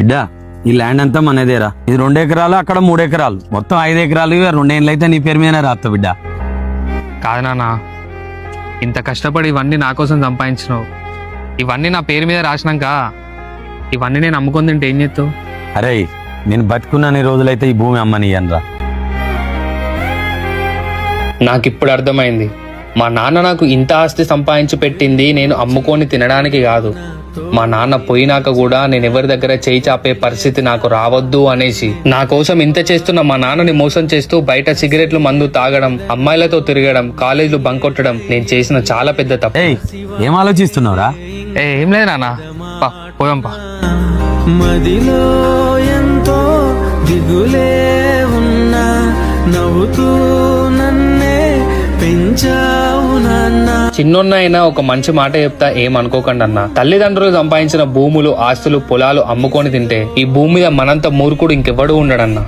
బిడ్డ ఈ ల్యాండ్ అంతా మనదేరా. ఇది 2 ఎకరాలు, అక్కడ 3 ఎకరాలు, మొత్తం 5 ఎకరాలు. 2 ఏళ్ళు అయితే నీ పేరు మీదనే రాస్తా బిడ్డ. కాదు నాన్న, ఇంత కష్టపడి ఇవన్నీ నా కోసం సంపాదించినావు. ఇవన్నీ నా పేరు మీద రాసినాక ఇవన్నీ నేను అమ్ముకొని తింటే ఏం చేస్తావు? అరే నేను బతుకున్న రోజులైతే ఈ భూమి అమ్మని అనరా. నాకు ఇప్పుడు అర్థమైంది, మా నాన్న నాకు ఇంత ఆస్తి సంపాదించి పెట్టింది నేను అమ్ముకొని తినడానికి కాదు. మా నాన్న పోయినాక కూడా నేను ఎవరి దగ్గర చేయి చాపే పరిస్థితి నాకు రావద్దు అనేసి నా కోసం ఇంత చేస్తున్న మా నాన్నని మోసం చేస్తూ బయట సిగరెట్లు మందు తాగడం, అమ్మాయిలతో తిరగడం, కాలేజీలు బంక్ కొట్టడం నేను చేసిన చాలా పెద్ద తప్పు. ఏం ఆలోచిస్తున్నావురా? ఏం లేదు నాన్న, పోదాంపా. మదిలో ఎంతో దిగులే ఉన్నా నవ్వుతూ నన్నే పెంచావు నాన్న. చిన్నోన్నైనా ఒక మంచి మాట చెప్తా, ఏమనుకోకండి అన్న. తల్లిదండ్రులు సంపాదించిన భూములు, ఆస్తులు, పొలాలు అమ్ముకొని తింటే ఈ భూమి మీద మనంత మూర్ఖుడు ఇంకెవ్వడు ఉండడన్నా.